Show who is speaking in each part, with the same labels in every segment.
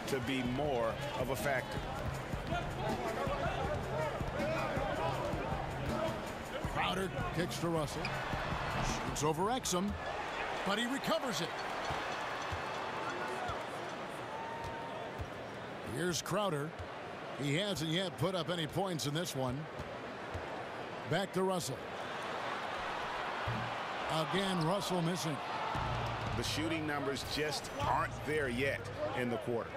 Speaker 1: to be more of a factor.
Speaker 2: Crowder kicks to Russell. Shoots over Exum, but he recovers it. Here's Crowder. He hasn't yet put up any points in this one. Back to Russell. Again, Russell missing.
Speaker 1: The shooting numbers just aren't there yet in the quarter.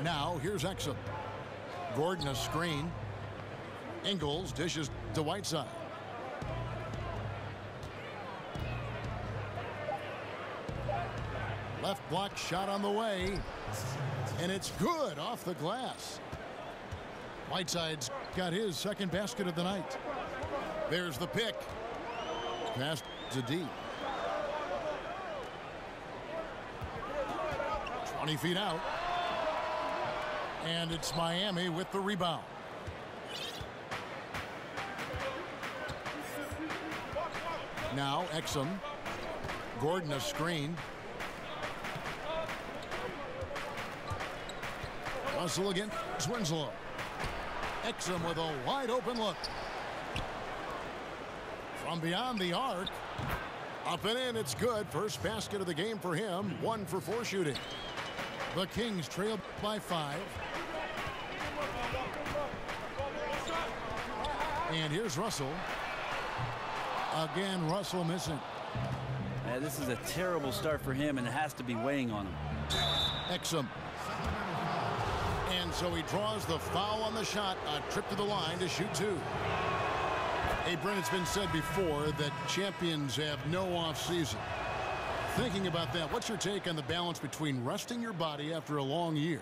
Speaker 2: Now, here's Exum. Gordon a screen. Ingles dishes to Whiteside. Left block shot on the way. And it's good off the glass. Whiteside's got his second basket of the night. There's the pick. Pass to deep. 20 feet out. And it's Miami with the rebound. Now Exum. Gordon a screen. Russell against Winslow. Exum with a wide open look. From beyond the arc. Up and in, it's good. First basket of the game for him. 1 for 4 shooting. The Kings trail by 5. And here's Russell. Again, Russell missing.
Speaker 3: Yeah, this is a terrible start for him, and it has to be weighing on him.
Speaker 2: Exum. And so he draws the foul on the shot. A trip to the line to shoot 2. Hey, Brent, it's been said before that champions have no off season. Thinking about that, what's your take on the balance between resting your body after a long year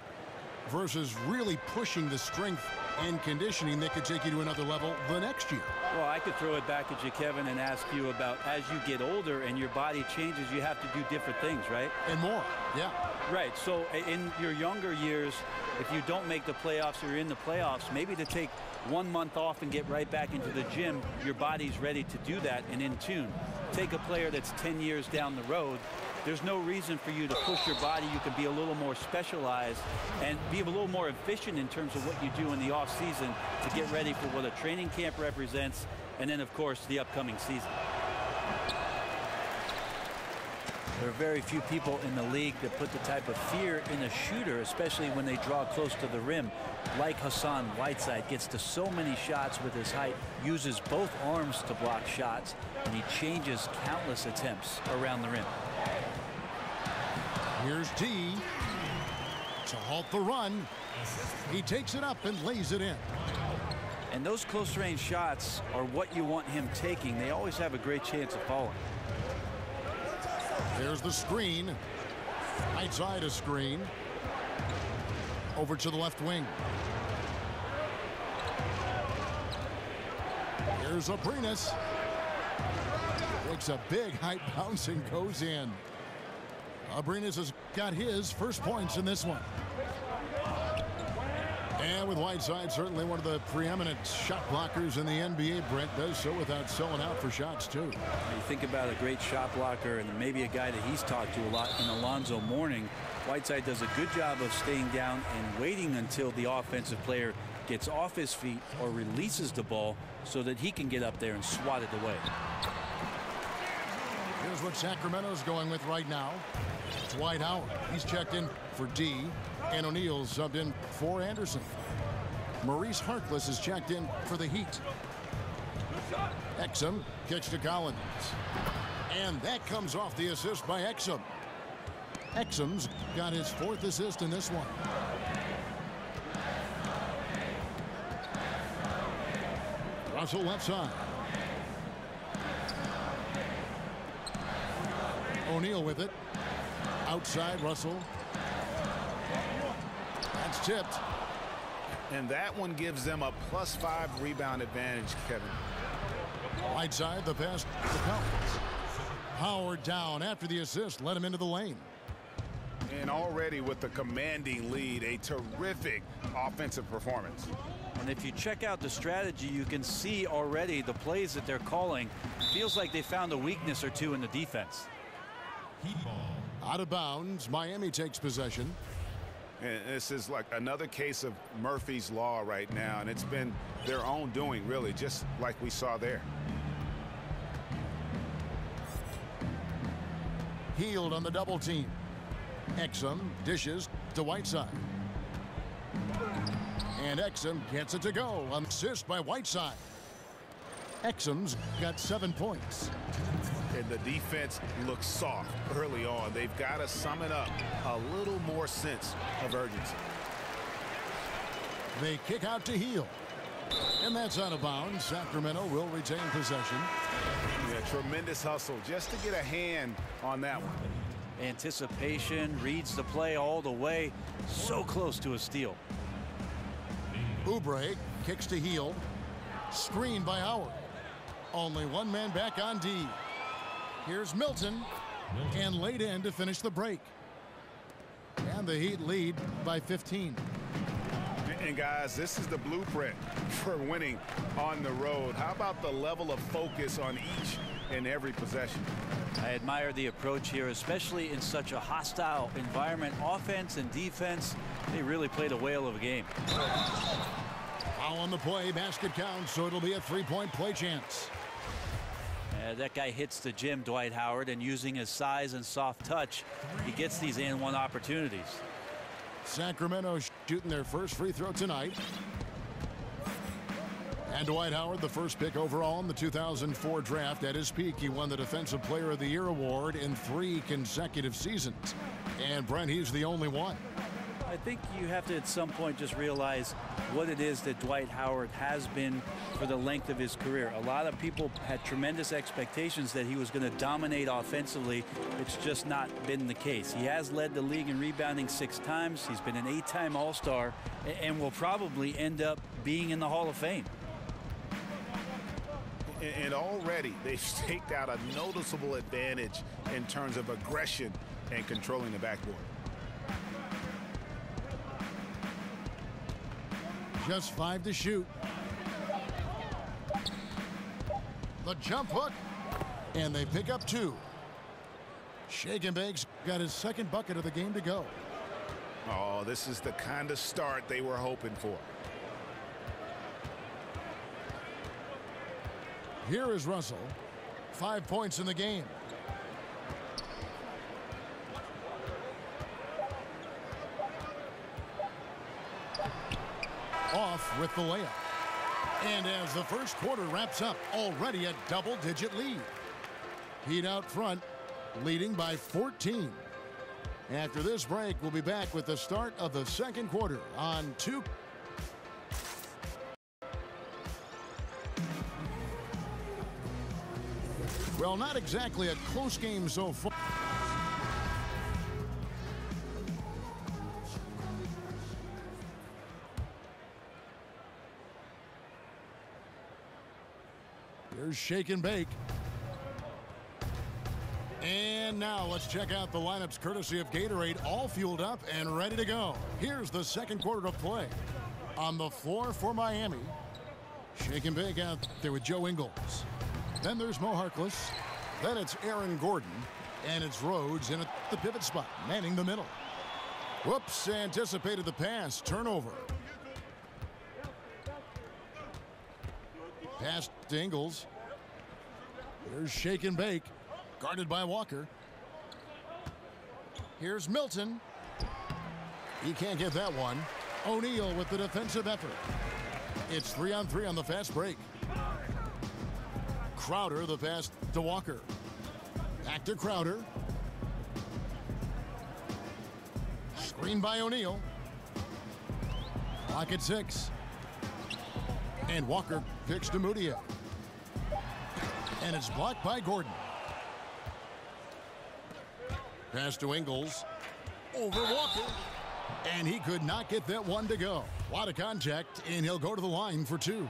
Speaker 2: versus really pushing the strength and conditioning that could take you to another level the next year?
Speaker 3: Well, I could throw it back at you, Kevin, and ask you about as you get older and your body changes, you have to do different things, right?
Speaker 2: And more, yeah.
Speaker 3: Right, so in your younger years, if you don't make the playoffs or you're in the playoffs, maybe to take 1 month off and get right back into the gym, your body's ready to do that and in tune. Take a player that's 10 years down the road, there's no reason for you to push your body. You can be a little more specialized and be a little more efficient in terms of what you do in the off season to get ready for what a training camp represents and then, of course, the upcoming season. There are very few people in the league that put the type of fear in a shooter, especially when they draw close to the rim, like Hassan Whiteside. Gets to so many shots with his height, uses both arms to block shots, and he changes countless attempts around the rim.
Speaker 2: Here's D to halt the run. He takes it up and lays it in.
Speaker 3: And those close-range shots are what you want him taking. They always have a great chance of falling.
Speaker 2: There's the screen. Right side a screen. Over to the left wing. Here's Aprinas. Takes a big height bounce and goes in. Aprinas has got his first points in this one. And with Whiteside, certainly one of the preeminent shot blockers in the NBA, Brent does so without selling out for shots, too.
Speaker 3: You think about a great shot blocker and maybe a guy that he's talked to a lot in Alonzo Mourning. Whiteside does a good job of staying down and waiting until the offensive player gets off his feet or releases the ball so that he can get up there and swat it away.
Speaker 2: Here's what Sacramento's going with right now. It's Dwight Howard. He's checked in for D. And O'Neal subbed in for Anderson. Maurice Harkless is checked in for the Heat. Exum kicks to Collins. And that comes off the assist by Exum. Exum's got his 4th assist in this one. Russell left side. O'Neal with it. Outside Russell. That's tipped.
Speaker 1: And that one gives them a +5 rebound advantage, Kevin.
Speaker 2: Right side, the pass to Collins. Howard down after the assist, let him into the lane.
Speaker 1: And already with the commanding lead, a terrific offensive performance.
Speaker 3: And if you check out the strategy, you can see already the plays that they're calling. Feels like they found a weakness or two in the defense.
Speaker 4: Heat ball.
Speaker 2: Out of bounds. Miami takes possession.
Speaker 1: And this is like another case of Murphy's Law right now, and it's been their own doing, really, just like we saw there.
Speaker 2: Healed on the double team. Exum dishes to Whiteside. And Exum gets it to go. An assist by Whiteside. Exum's got 7 points.
Speaker 1: And the defense looks soft early on. They've got to sum it up a little more sense of urgency.
Speaker 2: They kick out to Heal. And that's out of bounds. Sacramento will retain possession.
Speaker 1: Yeah, tremendous hustle just to get a hand on that one.
Speaker 3: Anticipation, reads the play all the way. So close to a steal.
Speaker 2: Oubre kicks to Heal. Screen by Howard. Only one man back on D. Here's Milton. And laid in to finish the break. And the Heat lead by 15.
Speaker 1: And guys, this is the blueprint for winning on the road. How about the level of focus on each and every possession?
Speaker 3: I admire the approach here, especially in such a hostile environment. Offense and defense, they really played a whale of a game.
Speaker 2: Foul on the play, basket counts, so it'll be a three-point play chance.
Speaker 3: That guy hits the gym, Dwight Howard, and using his size and soft touch, he gets these and-one opportunities.
Speaker 2: Sacramento shooting their first free throw tonight. And Dwight Howard, the first pick overall in the 2004 draft. At his peak, he won the Defensive Player of the Year award in 3 consecutive seasons. And Brent, he's the only one.
Speaker 3: I think you have to at some point just realize what it is that Dwight Howard has been for the length of his career. A lot of people had tremendous expectations that he was going to dominate offensively. It's just not been the case. He has led the league in rebounding 6 times. He's been an 8-time All-Star and will probably end up being in the Hall of Fame.
Speaker 1: And already they've staked out a noticeable advantage in terms of aggression and controlling the backboard.
Speaker 2: Just 5 to shoot. The jump hook. And they pick up 2. Shake and Bake's got his second bucket of the game to go.
Speaker 1: Oh, this is the kind of start they were hoping for.
Speaker 2: Here is Russell. 5 points in the game. Off with the layup. And as the first quarter wraps up, already a double-digit lead. Heat out front, leading by 14. After this break, we'll be back with the start of the second quarter on 2. Well, not exactly a close game so far. Here's Shake and Bake. And now let's check out the lineups courtesy of Gatorade, all fueled up and ready to go. Here's the second quarter of play. On the floor for Miami, Shake and Bake out there with Joe Ingles. Then there's Mo Harkless. Then it's Aaron Gordon. And it's Rhodes in at the pivot spot, manning the middle. Whoops, anticipated the pass. Turnover. Pass to Ingles. Here's Shake and Bake. Guarded by Walker. Here's Milton. He can't get that one. O'Neal with the defensive effort. It's 3-on-3 on the fast break. Crowder, the pass to Walker. Back to Crowder. Screen by O'Neal. Clock at 6. And Walker picks to Mudiay. And it's blocked by Gordon. Pass to Ingles. Over Walker. And he could not get that one to go. A lot of contact, and he'll go to the line for 2.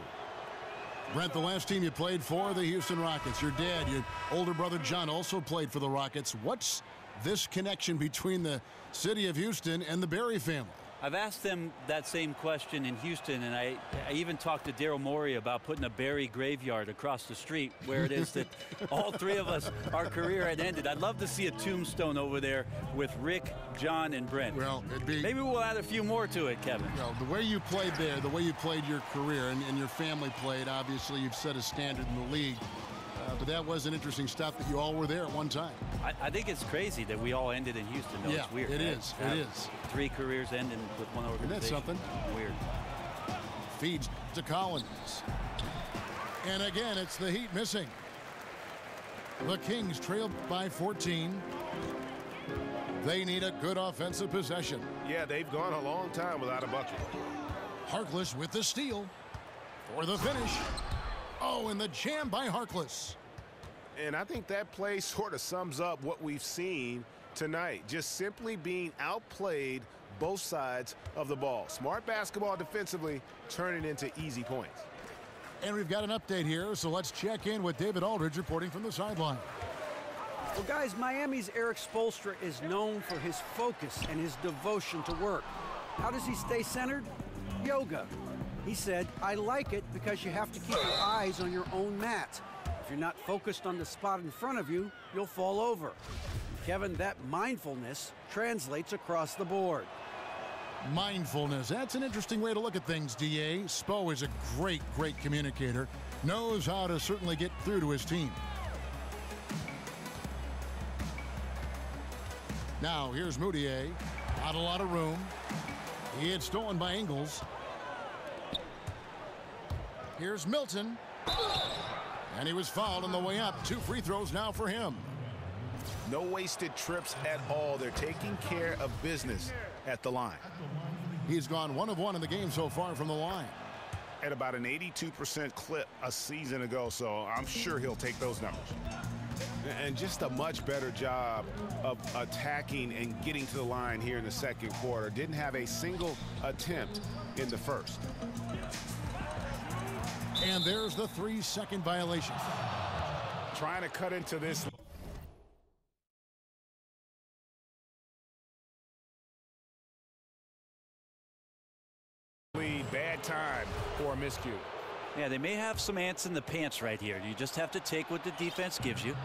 Speaker 2: Brent, the last team you played for, the Houston Rockets. Your dad, your older brother John, also played for the Rockets. What's this connection between the city of Houston and the Berry family?
Speaker 3: I've asked them that same question in Houston, and I even talked to Daryl Morey about putting a Barry graveyard across the street where it is that all three of us, our career had ended. I'd love to see a tombstone over there with Rick, John, and Brent.
Speaker 2: Well,
Speaker 3: maybe we'll add a few more to it, Kevin.
Speaker 2: Well, the way you played there, the way you played your career, and your family played, obviously you've set a standard in the league. But that was an interesting stuff that you all were there at one time.
Speaker 3: I think it's crazy that we all ended in Houston, though.
Speaker 2: Yeah,
Speaker 3: it's weird.
Speaker 2: It is. It is. 3
Speaker 3: careers ending with one organization.
Speaker 2: Isn't that something?
Speaker 3: Weird.
Speaker 2: Feeds to Collins. And again, it's the Heat missing. The Kings trail by 14. They need a good offensive possession.
Speaker 1: Yeah, they've gone a long time without a bucket.
Speaker 2: Harkless with the steal for the finish. Oh, and the jam by Harkless.
Speaker 1: And I think that play sort of sums up what we've seen tonight. Just simply being outplayed both sides of the ball. Smart basketball defensively, turning into easy points.
Speaker 2: And we've got an update here, so let's check in with David Aldridge reporting from the sideline.
Speaker 4: Well, guys, Miami's Eric Spoelstra is known for his focus and his devotion to work. How does he stay centered? Yoga. He said, I like it because you have to keep your eyes on your own mat. If you're not focused on the spot in front of you, you'll fall over. Kevin, that mindfulness translates across the board.
Speaker 2: Mindfulness. That's an interesting way to look at things, D.A. Spo is a great communicator. Knows how to certainly get through to his team. Now, here's Moutier. Not a lot of room. He had stolen by Ingles. Here's Milton. And he was fouled on the way up. 2 free throws now for him.
Speaker 1: No wasted trips at all. They're taking care of business at the line.
Speaker 2: He's gone 1 of 1 in the game so far from the line.
Speaker 1: At about an 82% clip a season ago, so I'm sure he'll take those numbers. And just a much better job of attacking and getting to the line here in the second quarter. Didn't have a single attempt in the first.
Speaker 2: And there's the 3-second violation.
Speaker 1: Trying to cut into this lead. Bad time for a miscue.
Speaker 3: Yeah, they may have some ants in the pants right here. You just have to take what the defense gives you.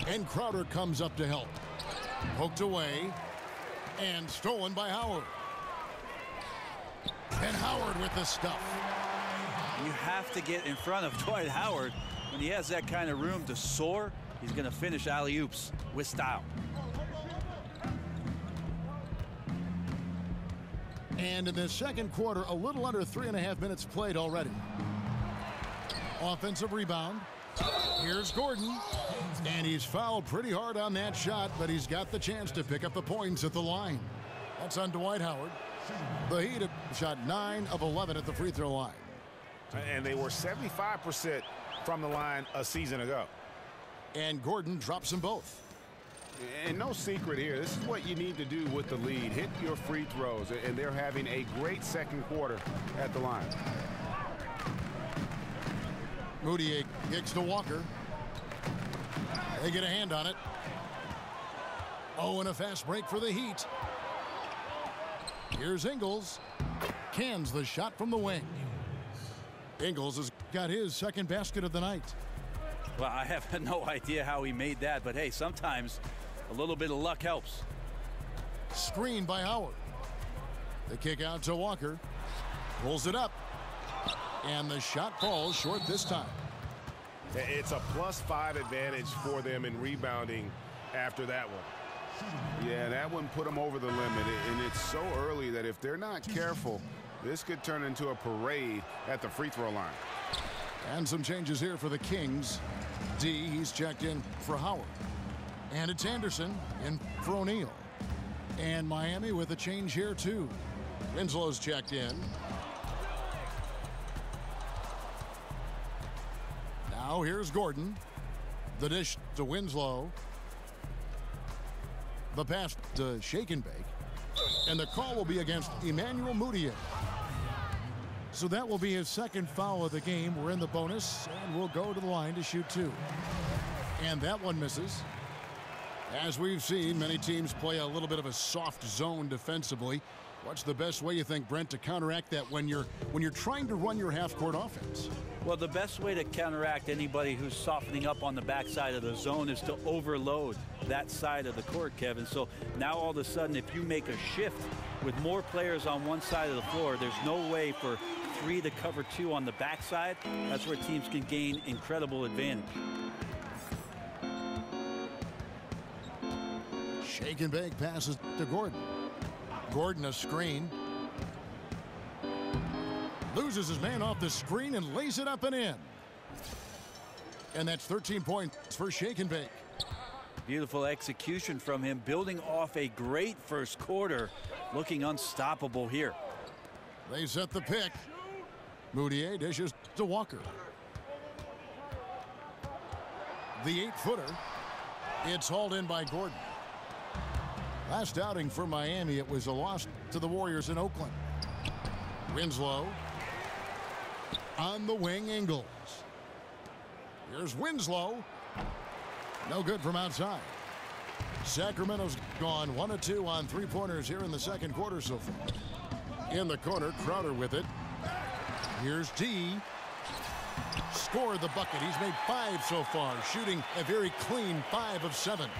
Speaker 2: And Crowder comes up to help. Poked away and stolen by Howard. And Howard with the stuff.
Speaker 3: You have to get in front of Dwight Howard. When he has that kind of room to soar, he's going to finish alley-oops with style.
Speaker 2: And in the second quarter, a little under 3.5 minutes played already. Offensive rebound. Here's Gordon. And he's fouled pretty hard on that shot, but he's got the chance to pick up the points at the line. That's on Dwight Howard. The Heat have shot 9 of 11 at the free throw line.
Speaker 1: And they were 75% from the line a season ago.
Speaker 2: And Gordon drops them both.
Speaker 1: And no secret here. This is what you need to do with the lead. Hit your free throws. And they're having a great second quarter at the line.
Speaker 2: Moutier kicks to Walker. They get a hand on it. Oh, and a fast break for the Heat. Here's Ingles. Cans the shot from the wing. Ingles has got his second basket of the night.
Speaker 3: Well, I have no idea how he made that, but hey, sometimes a little bit of luck helps.
Speaker 2: Screen by Howard. The kick out to Walker. Pulls it up. And the shot falls short this time.
Speaker 1: It's a +5 advantage for them in rebounding after that one. Yeah, that one put them over the limit, and it's so early that if they're not careful, this could turn into a parade at the free throw line.
Speaker 2: And some changes here for the Kings. D, he's checked in for Howard. And it's Anderson in for O'Neal. And Miami with a change here too. Winslow's checked in. Now here's Gordon. The dish to Winslow. The pass to Shake and Bake. And the call will be against Emmanuel Moutier. So that will be his second foul of the game. We're in the bonus, and we'll go to the line to shoot 2. And that one misses. As we've seen, many teams play a little bit of a soft zone defensively. What's the best way, you think, Brent, to counteract that when you're trying to run your half-court offense?
Speaker 3: Well, the best way to counteract anybody who's softening up on the backside of the zone is to overload that side of the court, Kevin. So now all of a sudden, if you make a shift with more players on one side of the floor, there's no way for 3 to cover 2 on the backside. That's where teams can gain incredible advantage.
Speaker 2: Shake and bake passes to Gordon. Gordon a screen. Loses his man off the screen and lays it up and in. And that's 13 points for Shake and Bake.
Speaker 3: Beautiful execution from him, building off a great first quarter, looking unstoppable here.
Speaker 2: They set the pick. Moutier dishes to Walker. The 8-footer. It's hauled in by Gordon. Last outing for Miami, it was a loss to the Warriors in Oakland. Winslow. On the wing, Ingles. Here's Winslow. No good from outside. Sacramento's gone 1 of 2 on 3-pointers here in the second quarter so far. In the corner, Crowder with it. Here's T. Scored the bucket. He's made 5 so far, shooting a very clean 5 of 7.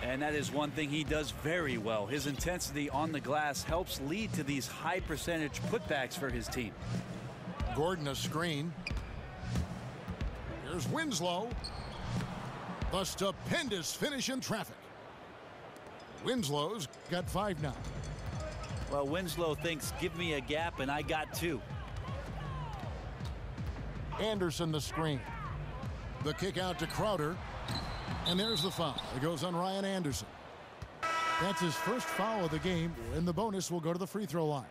Speaker 3: And that is one thing he does very well. His intensity on the glass helps lead to these high percentage putbacks for his team.
Speaker 2: Gordon a screen. Here's Winslow. The stupendous finish in traffic. Winslow's got 5 now.
Speaker 3: Well, Winslow thinks, give me a gap, and I got 2.
Speaker 2: Anderson the screen. The kick out to Crowder. And there's the foul. It goes on Ryan Anderson. That's his first foul of the game, and the bonus will go to the free throw line.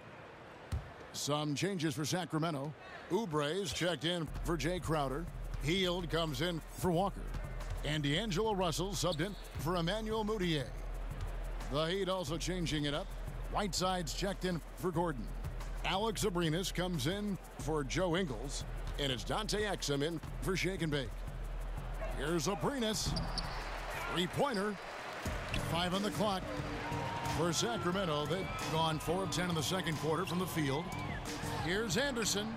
Speaker 2: Some changes for Sacramento. Oubre's checked in for Jay Crowder. Hield comes in for Walker. And D'Angelo Russell subbed in for Emmanuel Moutier. The Heat also changing it up. Whiteside's checked in for Gordon. Alex Abrinas comes in for Joe Ingles. And it's Dante Exum in for Shake and Bake. Here's Abrinas. 3-pointer. 5 on the clock. For Sacramento, they've gone 4 of 10 in the second quarter from the field. Here's Anderson.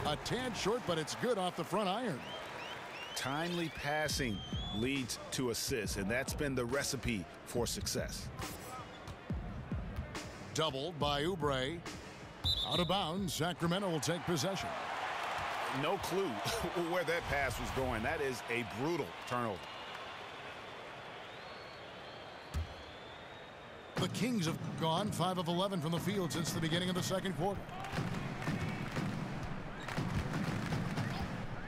Speaker 2: A tad short, but it's good off the front iron.
Speaker 1: Timely passing leads to assists, and that's been the recipe for success.
Speaker 2: Doubled by Oubre. Out of bounds, Sacramento will take possession.
Speaker 1: No clue where that pass was going. That is a brutal turnover.
Speaker 2: The Kings have gone 5 of 11 from the field since the beginning of the second quarter.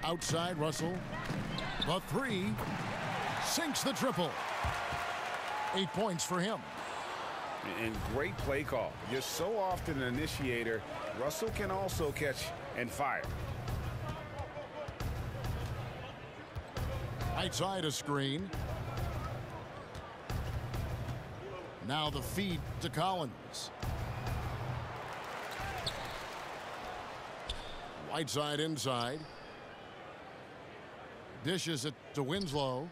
Speaker 2: Outside, Russell. The 3. Sinks the triple. 8 points for him.
Speaker 1: And great play call. Just so often an initiator, Russell can also catch and fire.
Speaker 2: Outside a screen. Now the feed to Collins. Whiteside inside. Dishes it to Winslow.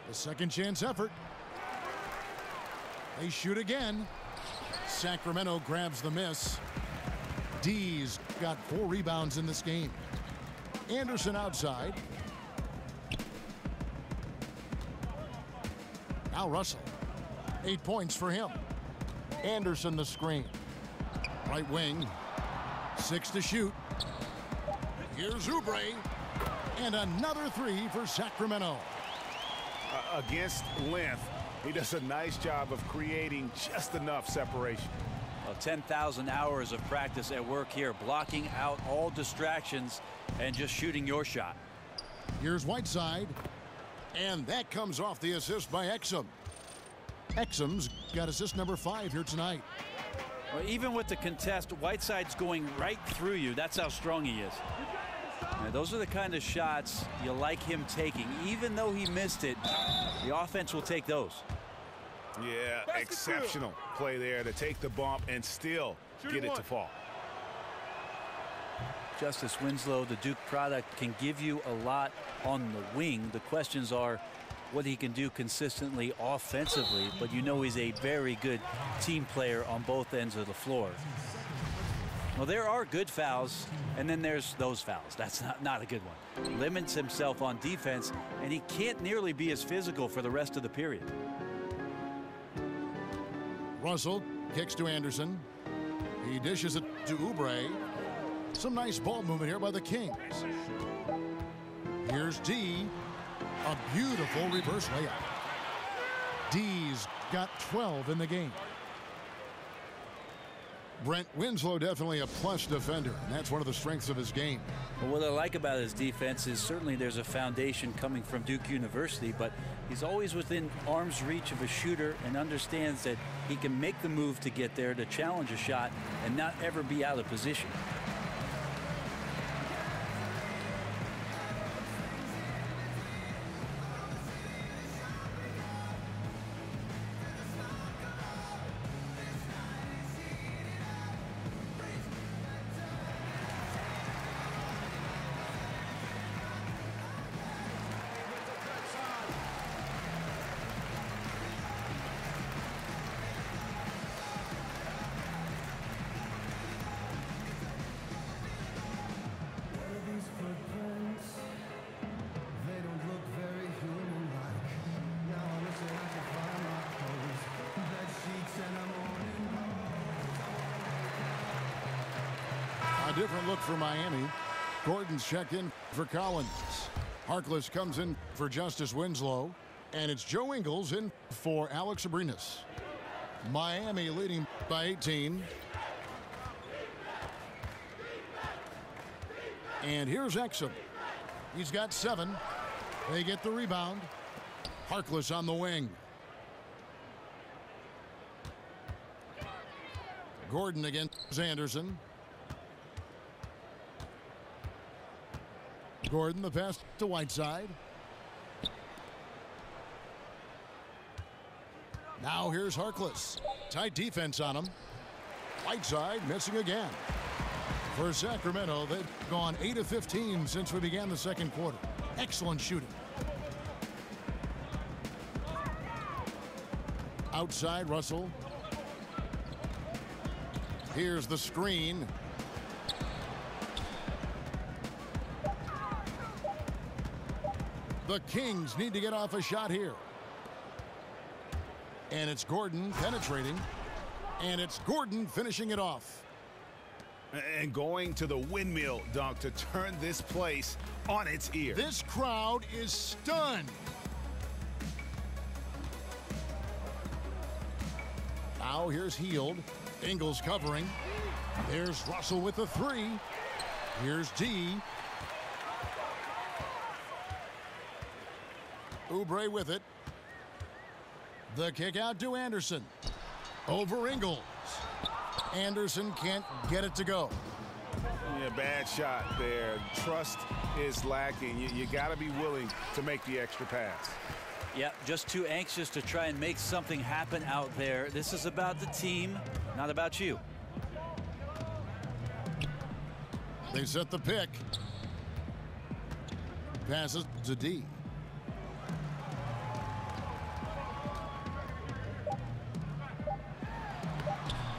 Speaker 2: The second chance effort. They shoot again. Sacramento grabs the miss. D's got 4 rebounds in this game. Anderson outside. Now Russell. 8 points for him. Anderson the screen. Right wing. 6 to shoot. Here's Oubre. And another 3 for Sacramento.
Speaker 1: Against length, he does a nice job of creating just enough separation.
Speaker 3: Well, 10,000 hours of practice at work here, blocking out all distractions and just shooting your shot.
Speaker 2: Here's Whiteside. And that comes off the assist by Exum. Exum's got assist number 5 here tonight.
Speaker 3: Well, even with the contest, Whiteside's going right through you. That's how strong he is. Now, those are the kind of shots you like him taking. Even though he missed it, the offense will take those.
Speaker 1: Yeah, exceptional play there to take the bump and still get it to fall.
Speaker 3: Justice Winslow, the Duke product, can give you a lot on the wing. The questions are, what he can do consistently offensively, but you know he's a very good team player on both ends of the floor. Well, there are good fouls, and then there's those fouls. That's not a good one. Limits himself on defense, and he can't nearly be as physical for the rest of the period.
Speaker 2: Russell kicks to Anderson. He dishes it to Oubre. Some nice ball movement here by the Kings. Here's D. A beautiful reverse layup. D's got 12 in the game. Brent Winslow definitely a plus defender, and that's one of the strengths of his game.
Speaker 3: Well, what I like about his defense is certainly there's a foundation coming from Duke University, but he's always within arm's reach of a shooter and understands that he can make the move to get there, to challenge a shot, and not ever be out of position.
Speaker 2: A different look for Miami. Gordon's checked in for Collins. Harkless comes in for Justice Winslow. And it's Joe Ingles in for Alex Abrinas. Miami leading by 18. And here's Exum. He's got 7. They get the rebound. Harkless on the wing. Gordon against Anderson. Gordon, the pass to Whiteside. Now here's Harkless. Tight defense on him. Whiteside missing again. For Sacramento, they've gone 8 of 15 since we began the second quarter. Excellent shooting. Outside, Russell. Here's the screen. The Kings need to get off a shot here. And it's Gordon penetrating. And it's Gordon finishing it off.
Speaker 1: And going to the windmill dunk to turn this place on its ear.
Speaker 2: This crowd is stunned. Now here's Hield. Ingles covering. There's Russell with the 3. Here's D. Oubre with it. The kick out to Anderson. Over Ingles. Anderson can't get it to go.
Speaker 1: Yeah, bad shot there. Trust is lacking. You got to be willing to make the extra pass.
Speaker 3: Yeah, just too anxious to try and make something happen out there. This is about the team, not about you.
Speaker 2: They set the pick. Passes to D.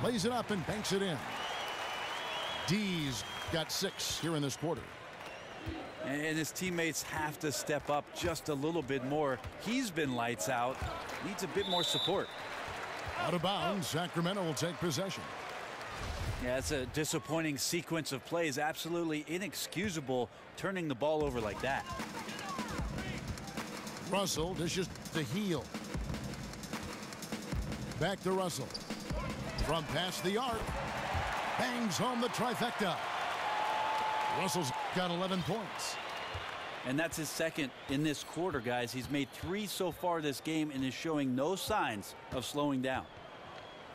Speaker 2: Lays it up and banks it in. D's got 6 here in this quarter.
Speaker 3: And his teammates have to step up just a little bit more. He's been lights out. Needs a bit more support.
Speaker 2: Out of bounds, Sacramento will take possession.
Speaker 3: Yeah, it's a disappointing sequence of plays. Absolutely inexcusable turning the ball over like that.
Speaker 2: Russell dishes to Hield. Back to Russell. From past the arc. Bangs home the trifecta. Russell's got 11 points.
Speaker 3: And that's his second in this quarter, guys. He's made 3 so far this game and is showing no signs of slowing down.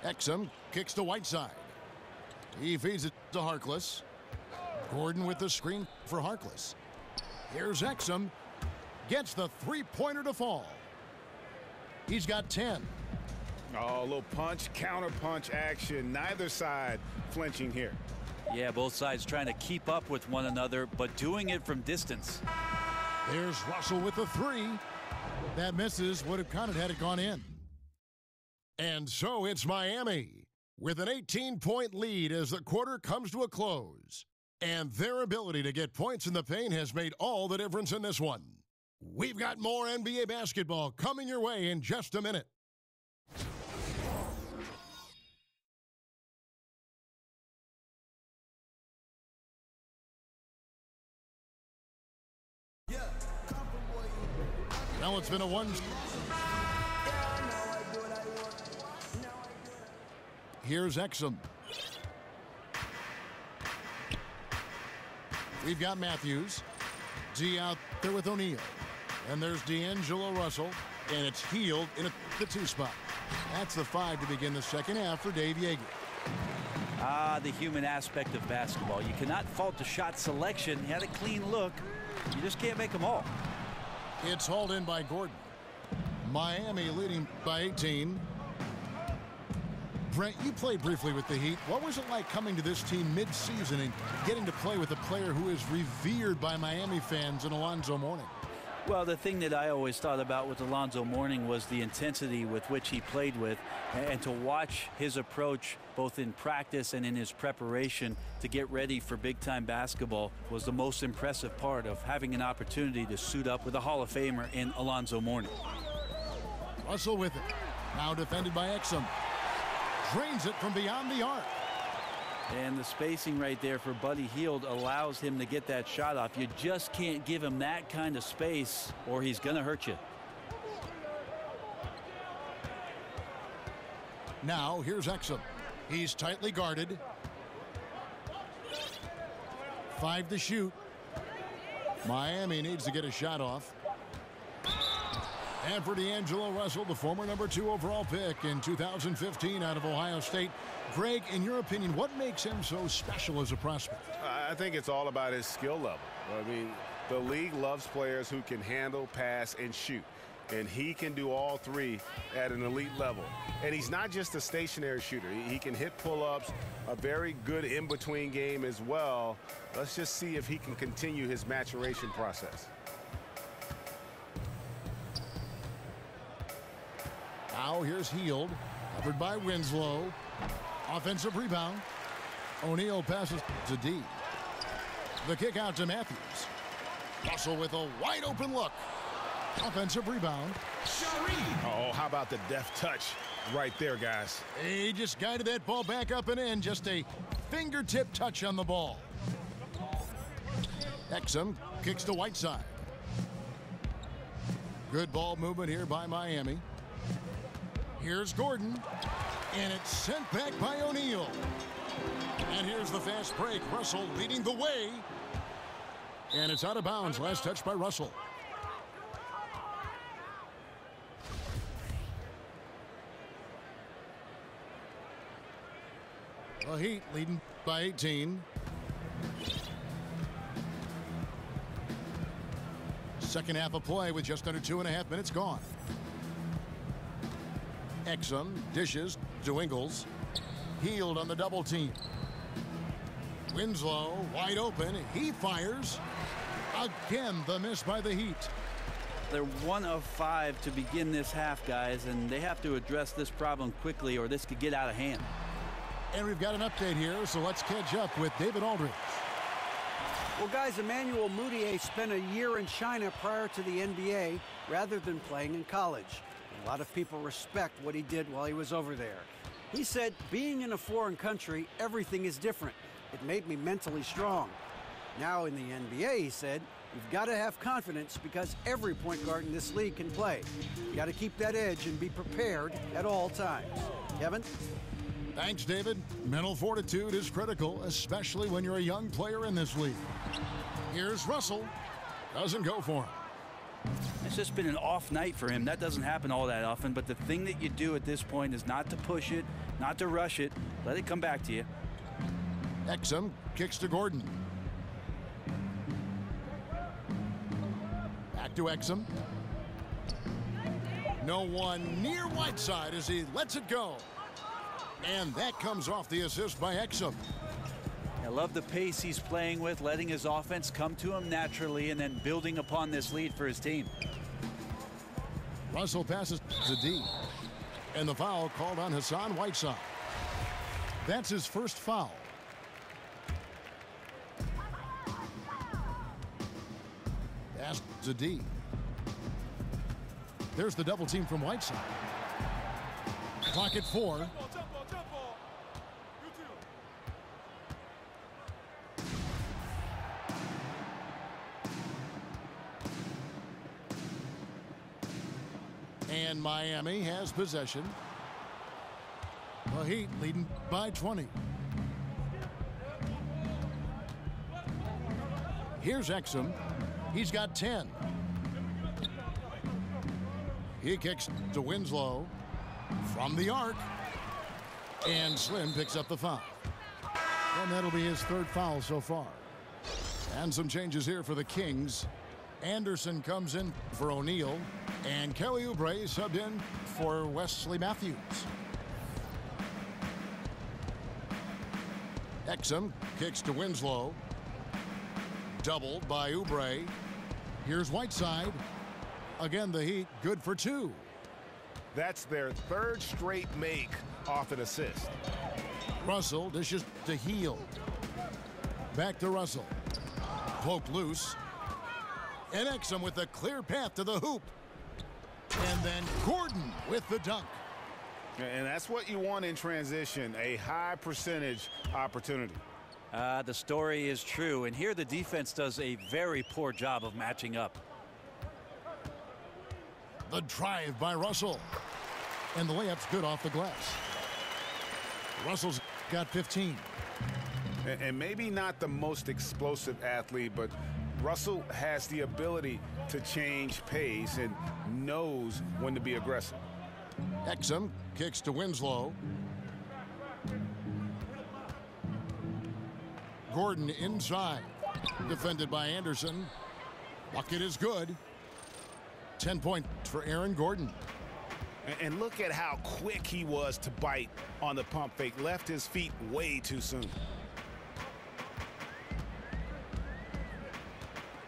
Speaker 2: Exum kicks to Whiteside. He feeds it to Harkless. Gordon with the screen for Harkless. Here's Exum. Gets the 3-pointer to fall. He's got 10.
Speaker 1: Oh, a little punch, counter punch action. Neither side flinching here.
Speaker 3: Yeah, both sides trying to keep up with one another, but doing it from distance.
Speaker 2: There's Russell with the 3. That misses, would have counted had it gone in. And so it's Miami with an 18-point lead as the quarter comes to a close. And their ability to get points in the paint has made all the difference in this one. We've got more NBA basketball coming your way in just a minute. Now it's been a one. Here's Exum. We've got Matthews. D out there with O'Neal. And there's D'Angelo Russell. And it's Hield in the 2 spot. That's the 5 to begin the second half for Dave Yeager.
Speaker 3: The human aspect of basketball. You cannot fault the shot selection. He had a clean look. You just can't make them all.
Speaker 2: It's hauled in by Gordon. Miami leading by 18. Brent, you played briefly with the Heat. What was it like coming to this team mid-season and getting to play with a player who is revered by Miami fans in Alonzo Mourning?
Speaker 3: Well, the thing that I always thought about with Alonzo Mourning was the intensity with which he played with, and to watch his approach both in practice and in his preparation to get ready for big-time basketball was the most impressive part of having an opportunity to suit up with a Hall of Famer in Alonzo Mourning.
Speaker 2: Russell with it. Now defended by Exum. Drains it from beyond the arc.
Speaker 3: And the spacing right there for Buddy Hield allows him to get that shot off. You just can't give him that kind of space or he's going to hurt you.
Speaker 2: Now here's Exum. He's tightly guarded. 5 to shoot. Miami needs to get a shot off. And for D'Angelo Russell, the former number 2 overall pick in 2015 out of Ohio State. Greg, in your opinion, what makes him so special as a prospect?
Speaker 1: I think it's all about his skill level. I mean, the league loves players who can handle, pass, and shoot. And he can do all 3 at an elite level. And he's not just a stationary shooter. He can hit pull-ups, a very good in-between game as well. Let's just see if he can continue his maturation process.
Speaker 2: Now here's Hield, covered by Winslow. Offensive rebound. O'Neal passes to D. The kick out to Matthews. Russell with a wide open look. Offensive rebound.
Speaker 1: Oh, how about the deft touch right there, guys?
Speaker 2: He just guided that ball back up and in. Just a fingertip touch on the ball. Exum kicks to Whiteside. Good ball movement here by Miami. Here's Gordon. And it's sent back by O'Neal. And here's the fast break. Russell leading the way. And it's out of bounds. Last touch by Russell. The Heat leading by 18. Second half of play with just under 2.5 minutes gone. Exum dishes to Ingles. Hield on the double team. Winslow wide open. He fires. Again, the miss by the Heat.
Speaker 3: They're 1 of 5 to begin this half, guys, and they have to address this problem quickly or this could get out of hand.
Speaker 2: And we've got an update here, so let's catch up with David Aldridge.
Speaker 4: Well, guys, Emmanuel Mudiay spent a year in China prior to the NBA rather than playing in college. A lot of people respect what he did while he was over there. He said, being in a foreign country, everything is different. It made me mentally strong. Now in the NBA, he said, you've got to have confidence because every point guard in this league can play. You got to keep that edge and be prepared at all times. Kevin?
Speaker 2: Thanks, David. Mental fortitude is critical, especially when you're a young player in this league. Here's Russell. Doesn't go for him.
Speaker 3: It's just been an off night for him. That doesn't happen all that often, but the thing that you do at this point is not to push it, not to rush it. Let it come back to you.
Speaker 2: Exum kicks to Gordon. Back to Exum. No one near Whiteside as he lets it go. And that comes off the assist by Exum.
Speaker 3: I love the pace he's playing with, letting his offense come to him naturally and then building upon this lead for his team.
Speaker 2: Russell passes to D. And the foul called on Hassan Whiteside. That's his first foul. Pass to D. There's the double team from Whiteside. Clock at 4. And Miami has possession. The Heat leading by 20. Here's Exum. He's got 10. He kicks to Winslow from the arc. And Slim picks up the foul. And that'll be his third foul so far. And some changes here for the Kings. Anderson comes in for O'Neal. And Kelly Oubre subbed in for Wesley Matthews. Exum kicks to Winslow. Doubled by Oubre. Here's Whiteside. Again, the Heat good for 2.
Speaker 1: That's their third straight make off an assist.
Speaker 2: Russell dishes to Hield. Back to Russell. Poked loose. And Exum with a clear path to the hoop. And then Gordon with the dunk.
Speaker 1: And that's what you want in transition, a high percentage opportunity.
Speaker 3: The story is true, and here the defense does a very poor job of matching up.
Speaker 2: The drive by Russell. And the layup's good off the glass. Russell's got 15.
Speaker 1: And maybe not the most explosive athlete, but Russell has the ability to change pace and knows when to be aggressive.
Speaker 2: Exum kicks to Winslow. Gordon inside. Defended by Anderson. Bucket is good. 10 points for Aaron Gordon.
Speaker 1: And look at how quick he was to bite on the pump fake. Left his feet way too soon.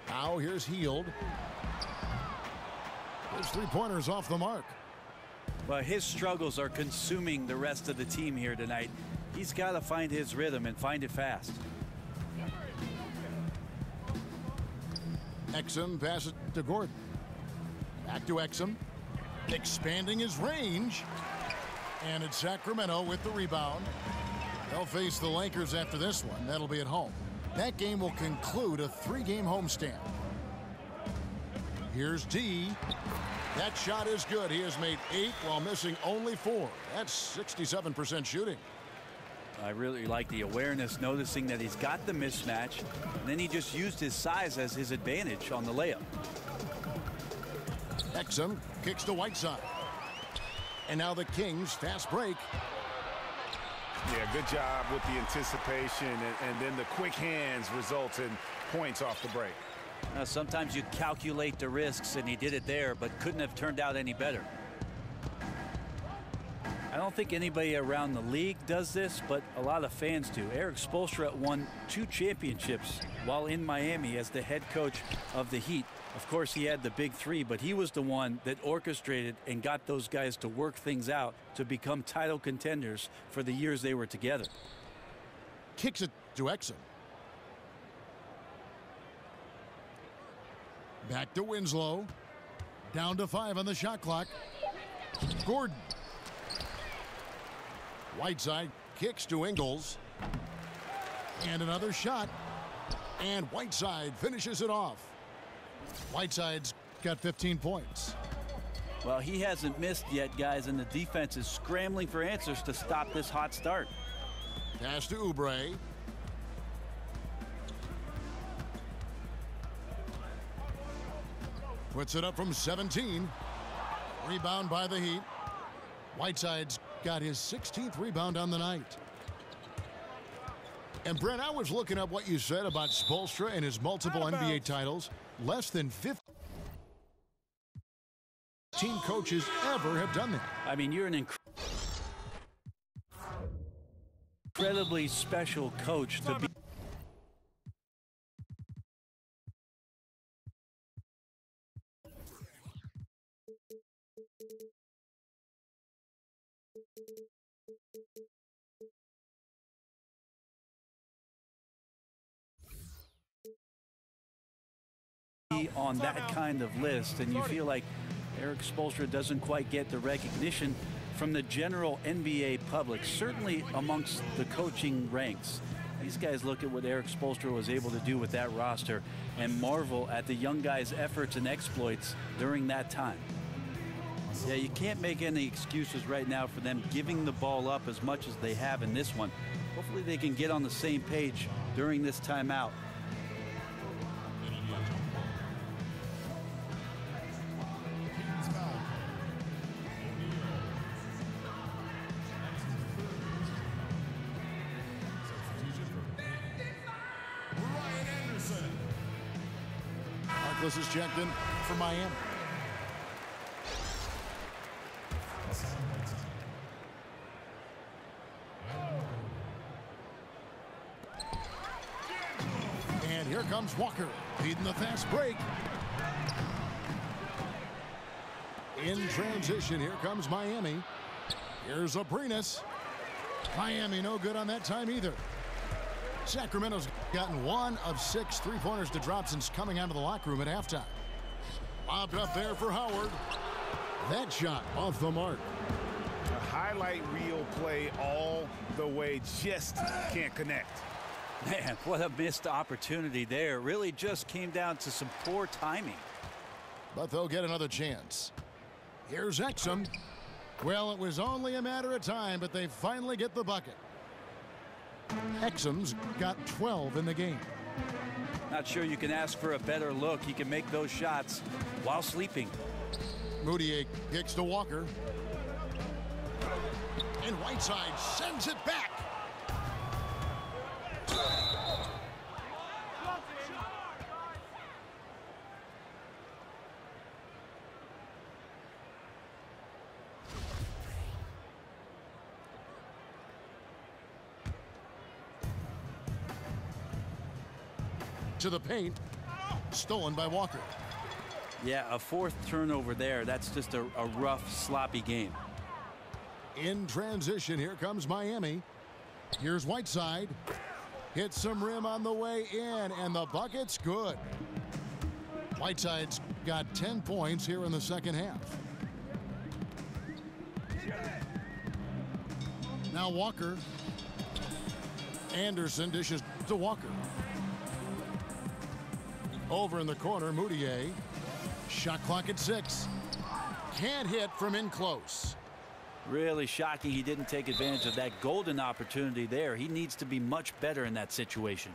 Speaker 2: Now here's Hield. His three-pointers off the mark.
Speaker 3: But his struggles are consuming the rest of the team here tonight. He's got to find his rhythm and find it fast.
Speaker 2: Exum passes to Gordon. Back to Exum. Expanding his range. And it's Sacramento with the rebound. They'll face the Lakers after this one. That'll be at home. That game will conclude a 3-game homestand. Here's D. That shot is good. He has made 8 while missing only 4. That's 67% shooting.
Speaker 3: I really like the awareness, noticing that he's got the mismatch, and then he just used his size as his advantage on the layup.
Speaker 2: Exum kicks to Whiteside. And now the Kings fast break.
Speaker 1: Yeah, good job with the anticipation, and then the quick hands results in points off the break.
Speaker 3: Sometimes you calculate the risks, and he did it there, but couldn't have turned out any better. I don't think anybody around the league does this, but a lot of fans do. Erik Spoelstra won 2 championships while in Miami as the head coach of the Heat. Of course, he had the big 3, but he was the one that orchestrated and got those guys to work things out to become title contenders for the years they were together.
Speaker 2: Kicks it to Exum. Back to Winslow. Down to 5 on the shot clock. Gordon. Whiteside kicks to Ingles. And another shot. And Whiteside finishes it off. Whiteside's got 15 points.
Speaker 3: Well, he hasn't missed yet, guys, and the defense is scrambling for answers to stop this hot start.
Speaker 2: Pass to Oubre. Puts it up from 17. Rebound by the Heat. Whiteside's got his 16th rebound on the night. And Brent, I was looking up what you said about Spoelstra and his multiple NBA titles. Less than 15 coaches ever have done that.
Speaker 3: I mean, you're an incredibly special coach to be On that kind of list, and you feel like Eric Spoelstra doesn't quite get the recognition from the general NBA public, certainly amongst the coaching ranks. These guys look at what Eric Spoelstra was able to do with that roster and marvel at the young guys' efforts and exploits during that time. Yeah, you can't make any excuses right now for them giving the ball up as much as they have in this one. Hopefully they can get on the same page during this timeout.
Speaker 2: Harkless is checked in for Miami. And here comes Walker, leading the fast break. In transition, here comes Miami. Here's Abrinas. Miami no good on that time either. Sacramento's gotten 1 of 6 three-pointers to drop since coming out of the locker room at halftime. Lobbed up there for Howard. That shot off the mark.
Speaker 1: A highlight reel play all the way, just can't connect.
Speaker 3: Man, what a missed opportunity there. Really just came down to some poor timing.
Speaker 2: But they'll get another chance. Here's Exum. Well, it was only a matter of time, but they finally get the bucket. Exum's got 12 in the game.
Speaker 3: Not sure you can ask for a better look. He can make those shots while sleeping.
Speaker 2: Moutier kicks to Walker. And Whiteside sends it back. To the paint, stolen by Walker.
Speaker 3: Yeah, a 4th turnover there. That's just a rough, sloppy game.
Speaker 2: In transition, here comes Miami. Here's Whiteside. Hits some rim on the way in, and the bucket's good. Whiteside's got 10 points here in the second half. Now Walker. Anderson dishes to Walker. Over in the corner, Moutier. Shot clock at 6. Can't hit from in close.
Speaker 3: Really shocking he didn't take advantage of that golden opportunity there. He needs to be much better in that situation.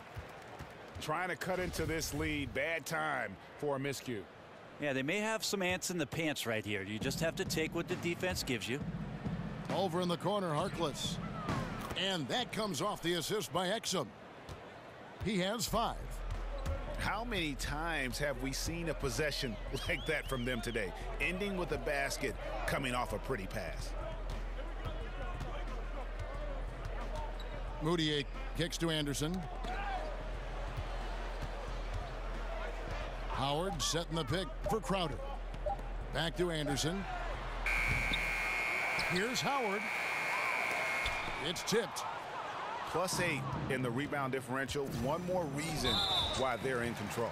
Speaker 1: Trying to cut into this lead. Bad time for a miscue.
Speaker 3: Yeah, they may have some ants in the pants right here. You just have to take what the defense gives you.
Speaker 2: Over in the corner, Harkless. And that comes off the assist by Exum. He has 5.
Speaker 1: How many times have we seen a possession like that from them today? Ending with a basket, coming off a pretty pass.
Speaker 2: Moutier kicks to Anderson. Howard setting the pick for Crowder. Back to Anderson. Here's Howard. It's tipped.
Speaker 1: +8 in the rebound differential. One more reason why they're in control.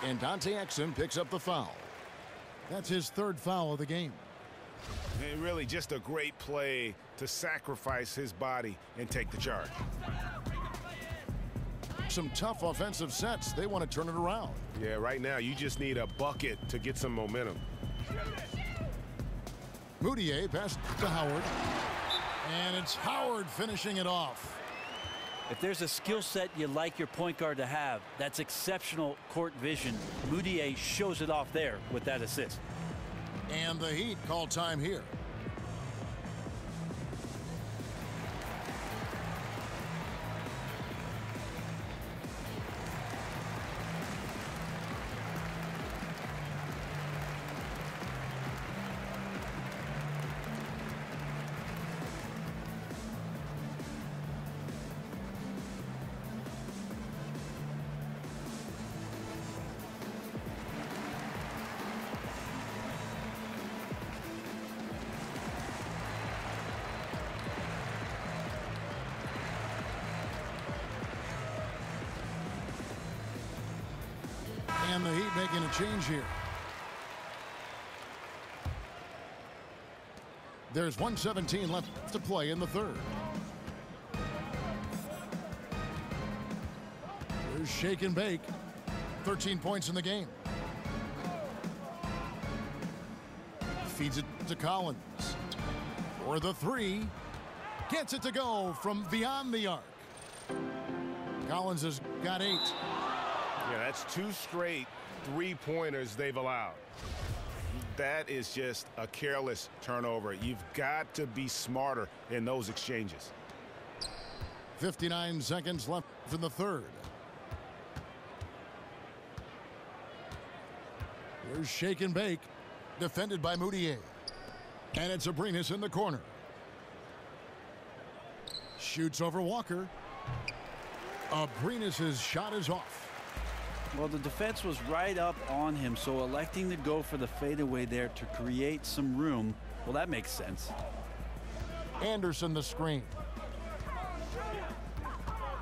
Speaker 2: And Dante Exum picks up the foul. That's his 3rd foul of the game.
Speaker 1: And really just a great play to sacrifice his body and take the charge.
Speaker 2: Some tough offensive sets. They want to turn it around.
Speaker 1: Yeah, right now you just need a bucket to get some momentum.
Speaker 2: Moutier passed to Howard. And it's Howard finishing it off.
Speaker 3: If there's a skill set you like your point guard to have, that's exceptional court vision. Moutier shows it off there with that assist.
Speaker 2: And the Heat call time here. And the Heat making a change here. There's 1:17 left to play in the third. Here's shake and bake. 13 points in the game. Feeds it to Collins. For the three. Gets it to go from beyond the arc. Collins has got 8.
Speaker 1: Yeah, that's 2 straight three-pointers they've allowed. That is just a careless turnover. You've got to be smarter in those exchanges.
Speaker 2: 59 seconds left in the third. Here's shake and bake. Defended by Moutier. And it's Abrines in the corner. Shoots over Walker. Abrines' shot is off.
Speaker 3: Well, the defense was right up on him, so electing to go for the fadeaway there to create some room, well, that makes sense.
Speaker 2: Anderson the screen.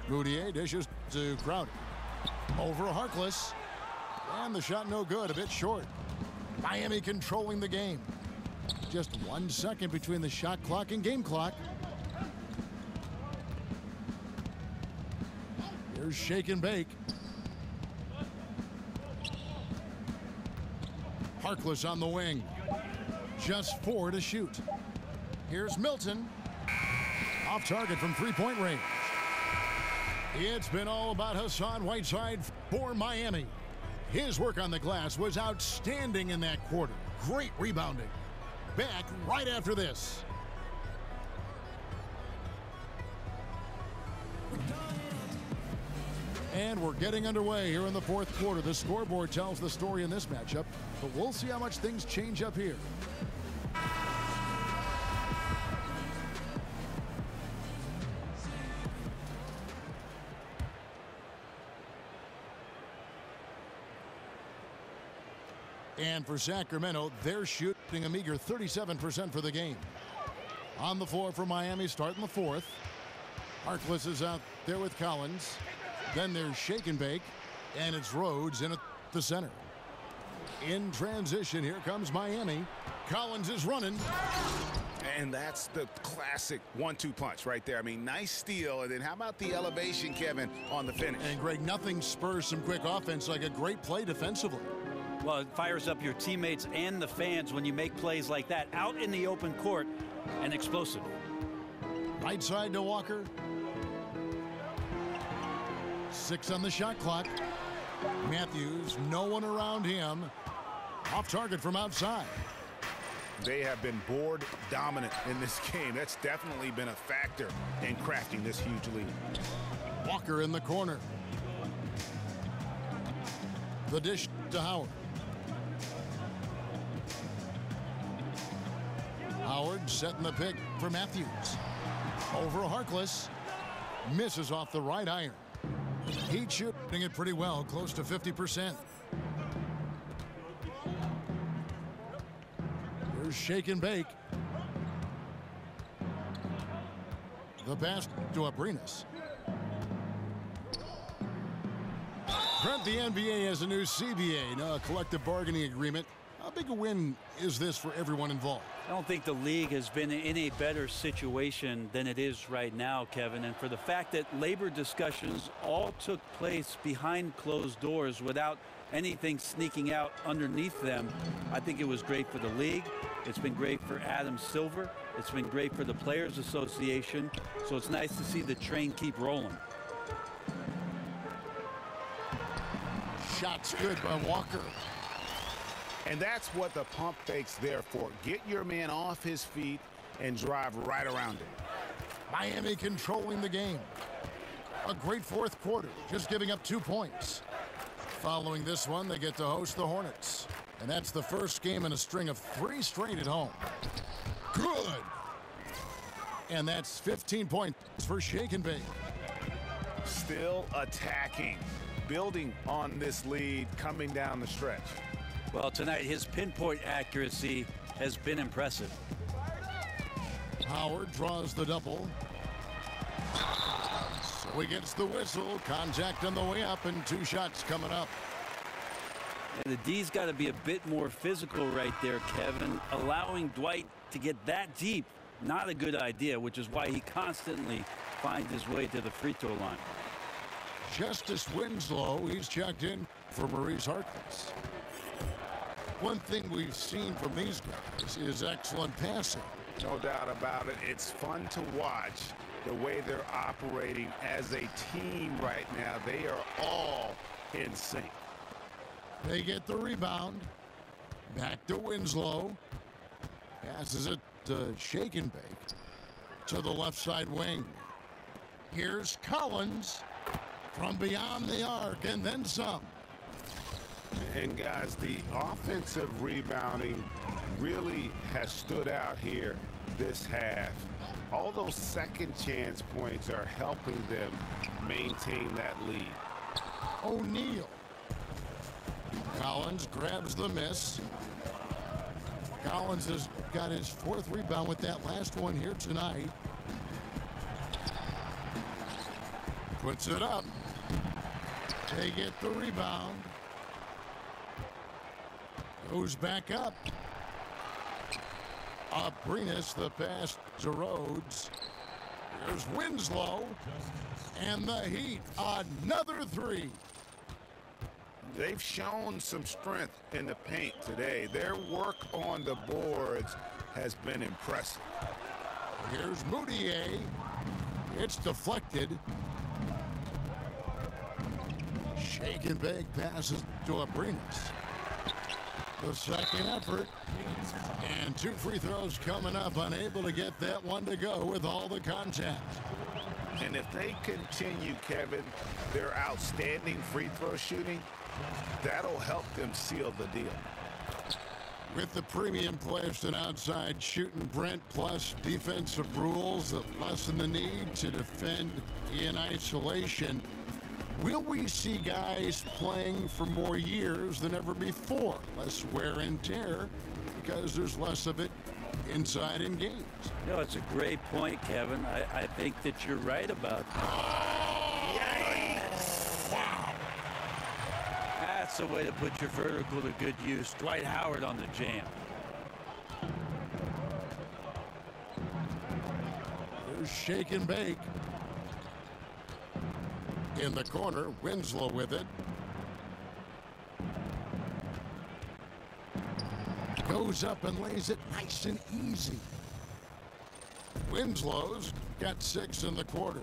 Speaker 2: Moutier dishes to Crowder. Over Harkless. And the shot no good, a bit short. Miami controlling the game. Just 1 second between the shot clock and game clock. Here's shake and bake. Harkless on the wing. Just 4 to shoot. Here's Milton. Off target from three-point range. It's been all about Hassan Whiteside for Miami. His work on the glass was outstanding in that quarter. Great rebounding. Back right after this. And we're getting underway here in the fourth quarter. The scoreboard tells the story in this matchup, but we'll see how much things change up here. And for Sacramento, they're shooting a meager 37% for the game. On the floor for Miami, starting the fourth. Harkless is out there with Collins. Then there's shake and bake, and it's Rhodes in at the center. In transition, here comes Miami. Collins is running.
Speaker 1: And that's the classic 1-2 punch right there. I mean, nice steal. And then how about the elevation, Kevin, on the finish?
Speaker 2: And Greg, nothing spurs some quick offense like a great play defensively.
Speaker 3: Well, it fires up your teammates and the fans when you make plays like that out in the open court and explosive.
Speaker 2: Right side to Walker. 6 on the shot clock. Matthews, no one around him. Off target from outside.
Speaker 1: They have been board dominant in this game. That's definitely been a factor in crafting this huge lead.
Speaker 2: Walker in the corner. The dish to Howard. Howard setting the pick for Matthews. Over Harkless. Misses off the right iron. Heat shooting it pretty well, close to 50%. Here's shake and bake. The pass to Abrines. Brent, the NBA has a new CBA, a collective bargaining agreement. How big a win is this for everyone involved?
Speaker 3: I don't think the league has been in a better situation than it is right now, Kevin. And for the fact that labor discussions all took place behind closed doors without anything sneaking out underneath them, I think it was great for the league. It's been great for Adam Silver. It's been great for the Players Association. So it's nice to see the train keep rolling.
Speaker 2: Shots good by Walker.
Speaker 1: And that's what the pump fake's there for. Get your man off his feet and drive right around him.
Speaker 2: Miami controlling the game. A great fourth quarter, just giving up 2 points. Following this one, they get to host the Hornets. And that's the first game in a string of 3 straight at home. Good! And that's 15 points for shake and bake.
Speaker 1: Still attacking, building on this lead coming down the stretch.
Speaker 3: Well, tonight his pinpoint accuracy has been impressive.
Speaker 2: Howard draws the double. So he gets the whistle. Contact on the way up and 2 shots coming up.
Speaker 3: And the D's got to be a bit more physical right there, Kevin. Allowing Dwight to get that deep, not a good idea, which is why he constantly finds his way to the free throw line.
Speaker 2: Justice Winslow, he's checked in for Maurice Harkless. One thing we've seen from these guys is excellent passing.
Speaker 1: No doubt about it. It's fun to watch the way they're operating as a team right now. They are all in sync.
Speaker 2: They get the rebound. Back to Winslow. Passes it to Shake and Bake to the left side wing. Here's Collins from beyond the arc and then some.
Speaker 1: And guys, the offensive rebounding really has stood out here this half. All those second chance points are helping them maintain that lead.
Speaker 2: O'Neal. Collins grabs the miss. Collins has got his fourth rebound with that last one here tonight. Puts it up. They get the rebound. Goes back up. Abrinas the pass to Rhodes. Here's Winslow. And the Heat, another three.
Speaker 1: They've shown some strength in the paint today. Their work on the boards has been impressive.
Speaker 2: Here's Moutier. It's deflected. Shake and bake passes to Abrinas. The second effort. And two free throws coming up. Unable to get that one to go with all the contact.
Speaker 1: And if they continue, Kevin, their outstanding free throw shooting, that'll help them seal the deal.
Speaker 2: With the premium players and outside shooting, Brent, plus defensive rules that lessen the need to defend in isolation, will we see guys playing for more years than ever before? Less wear and tear because there's less of it inside in games.
Speaker 3: You know, it's a great point, Kevin. I think that you're right about that.
Speaker 2: Yikes! Wow.
Speaker 3: That's the way to put your vertical to good use. Dwight Howard on the jam.
Speaker 2: There's Shake and Bake. In the corner, Winslow with it. Goes up and lays it nice and easy. Winslow's got 6 in the quarter.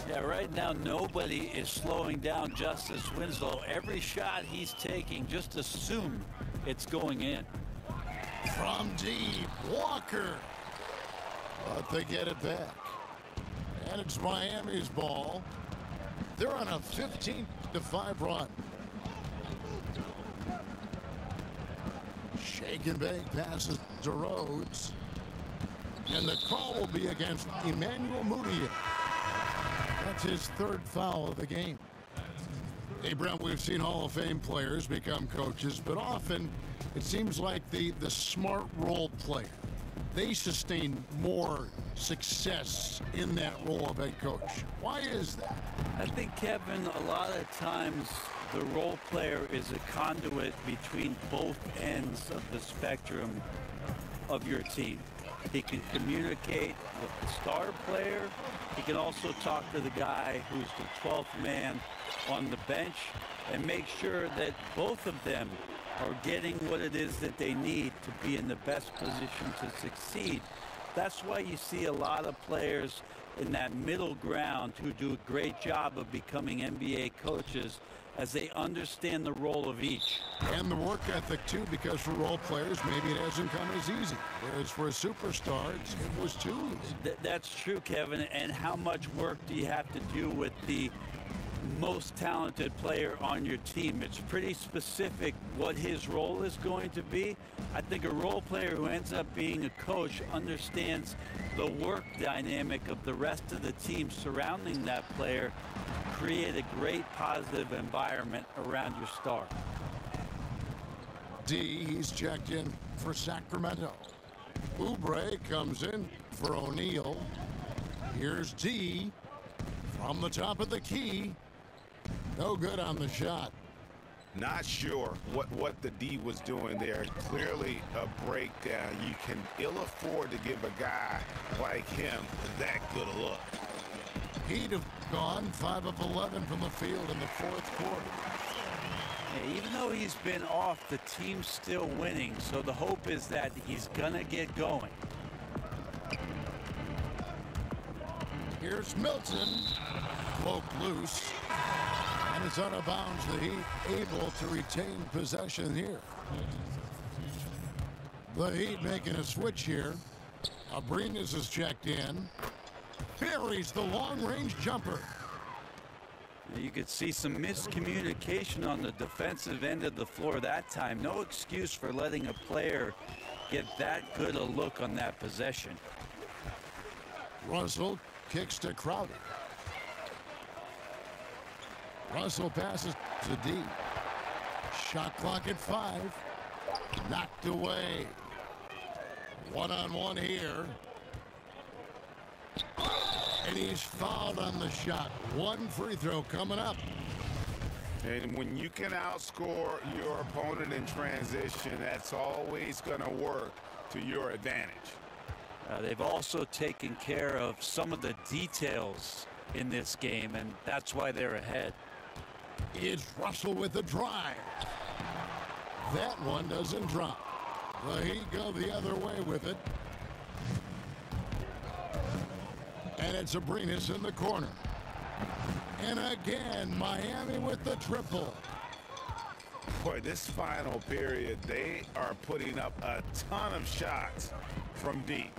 Speaker 3: Yeah, right now nobody is slowing down Justice Winslow. Every shot he's taking, just assume it's going in.
Speaker 2: From deep, Walker. But they get it back. And it's Miami's ball. They're on a 15-5 run. Shake and bake passes to Rhodes. And the call will be against Emmanuel Moutier. That's his third foul of the game. Hey, Brent, we've seen Hall of Fame players become coaches, but often it seems like the smart role player, they sustain more success in that role of head coach. Why is that?
Speaker 3: I think, Kevin, a lot of times the role player is a conduit between both ends of the spectrum of your team. He can communicate with the star player. He can also talk to the guy who's the 12th man on the bench and make sure that both of them are getting what it is that they need to be in the best position to succeed. That's why you see a lot of players in that middle ground who do a great job of becoming NBA coaches as they understand the role of each.
Speaker 2: And the work ethic, too, because for role players, maybe it hasn't come as easy. Whereas for a superstar, it was too easy.
Speaker 3: That's true, Kevin. And how much work do you have to do with the most talented player on your team? It's pretty specific what his role is going to be. I think a role player who ends up being a coach understands the work dynamic of the rest of the team surrounding that player, create a great positive environment around your star.
Speaker 2: D, he's checked in for Sacramento. Oubre comes in for O'Neal. Here's D from the top of the key. No good on the shot.
Speaker 1: Not sure what the D was doing there. Clearly a breakdown. You can ill afford to give a guy like him that good a look.
Speaker 2: He'd have gone 5 of 11 from the field in the fourth quarter.
Speaker 3: Yeah, even though he's been off, the team's still winning, so the hope is that he's gonna get going.
Speaker 2: Here's Milton, broke loose, and it's out of bounds. The Heat able to retain possession here. The Heat making a switch here. Abrinas is checked in. Buries the long-range jumper.
Speaker 3: You could see some miscommunication on the defensive end of the floor that time. No excuse for letting a player get that good a look on that possession.
Speaker 2: Russell kicks to Crowder. Russell passes to D. Shot clock at 5. Knocked away. One-on-one here. And he's fouled on the shot. One free throw coming up.
Speaker 1: And when you can outscore your opponent in transition, that's always going to work to your advantage.
Speaker 3: They've also taken care of some of the details in this game, and that's why they're ahead.
Speaker 2: It's Russell with the drive. That one doesn't drop. The Heat go the other way with it. And it's Abrinas in the corner. And again, Miami with the triple.
Speaker 1: Boy, this final period, they are putting up a ton of shots from deep.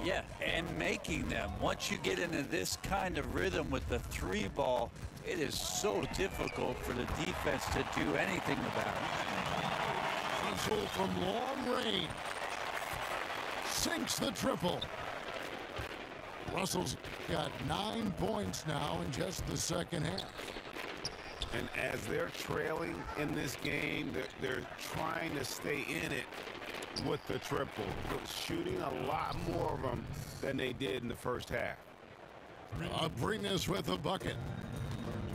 Speaker 3: Yeah, and making them. Once you get into this kind of rhythm with the 3-ball, it is so difficult for the defense to do anything about it.
Speaker 2: Russell from long range. Sinks the triple. Russell's got 9 points now in just the second half.
Speaker 1: And as they're trailing in this game, they're trying to stay in it with the triple, shooting a lot more of them than they did in the first half.
Speaker 2: Abrinas with a bucket.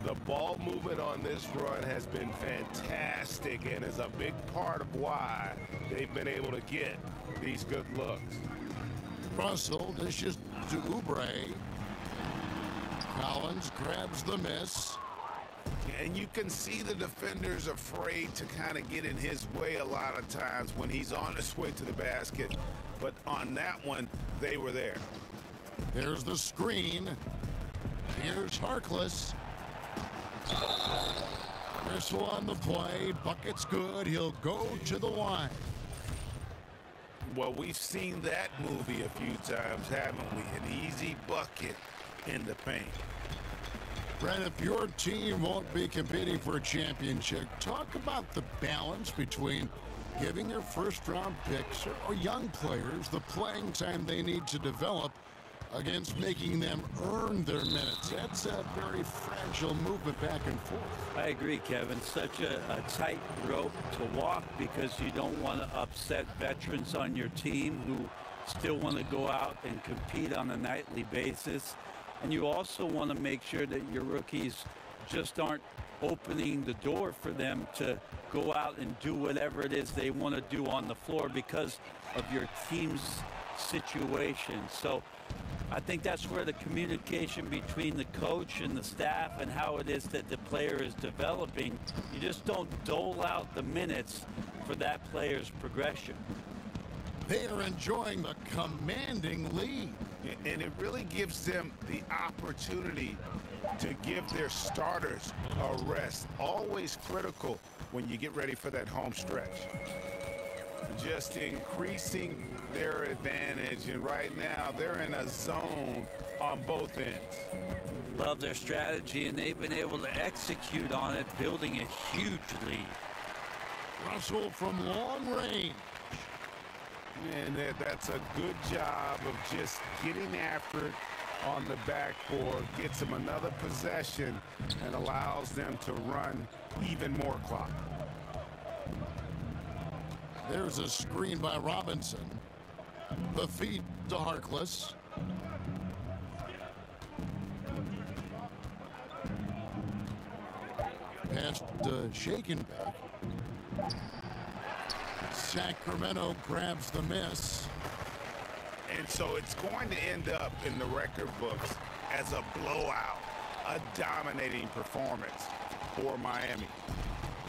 Speaker 1: The ball movement on this run has been fantastic and is a big part of why they've been able to get these good looks.
Speaker 2: Russell dishes to Oubre. Collins grabs the miss.
Speaker 1: And you can see the defenders afraid to kind of get in his way a lot of times when he's on his way to the basket. But on that one, they were there.
Speaker 2: There's the screen. Here's Harkless. Whistle on the play. Bucket's good. He'll go to the line.
Speaker 1: Well, we've seen that movie a few times, haven't we? An easy bucket in the paint.
Speaker 2: Brent, if your team won't be competing for a championship, talk about the balance between giving your first-round picks or young players the playing time they need to develop against making them earn their minutes. That's a very fragile movement back and forth.
Speaker 3: I agree, Kevin. Such a tight rope to walk because you don't want to upset veterans on your team who still want to go out and compete on a nightly basis. And you also want to make sure that your rookies just aren't opening the door for them to go out and do whatever it is they want to do on the floor because of your team's situation. So I think that's where the communication between the coach and the staff and how it is that the player is developing, you just don't dole out the minutes for that player's progression.
Speaker 2: They are enjoying the commanding lead.
Speaker 1: And it really gives them the opportunity to give their starters a rest. Always critical when you get ready for that home stretch. Just increasing their advantage, and right now they're in a zone on both ends.
Speaker 3: Love their strategy, and they've been able to execute on it, building a huge lead.
Speaker 2: Russell from long range.
Speaker 1: And that's a good job of just getting after it on the backboard, gets them another possession and allows them to run even more clock.
Speaker 2: There's a screen by Robinson. The feed to Harkless. past shaken back. Sacramento grabs the miss.
Speaker 1: And so it's going to end up in the record books as a blowout, a dominating performance for Miami.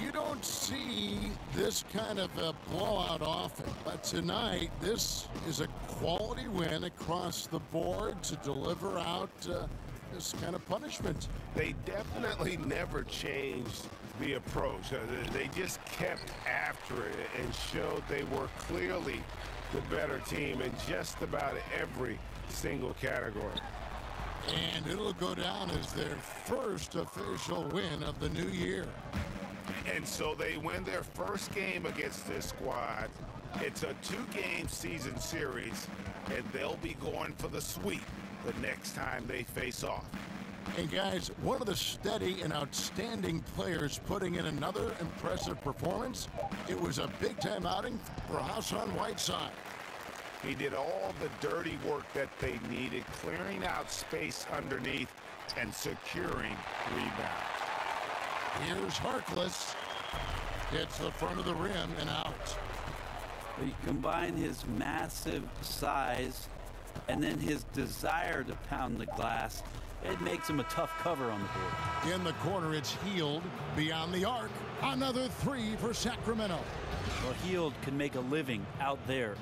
Speaker 2: You don't see this kind of a blowout often, but tonight this is a quality win across the board to deliver out this kind of punishment.
Speaker 1: They definitely never changed the approach. They just kept after it and showed they were clearly the better team in just about every single category.
Speaker 2: And it'll go down as their first official win of the new year.
Speaker 1: And so they win their first game against this squad. It's a 2-game season series, and they'll be going for the sweep the next time they face off.
Speaker 2: And guys, one of the steady and outstanding players putting in another impressive performance. It was a big-time outing for Hassan Whiteside.
Speaker 1: He did all the dirty work that they needed, clearing out space underneath and securing rebounds.
Speaker 2: Here's Harkless. Hits the front of the rim and out.
Speaker 3: You combine his massive size and then his desire to pound the glass, it makes him a tough cover on the board.
Speaker 2: In the corner, it's Hield beyond the arc. Another three for Sacramento.
Speaker 3: Well, Hield can make a living out there.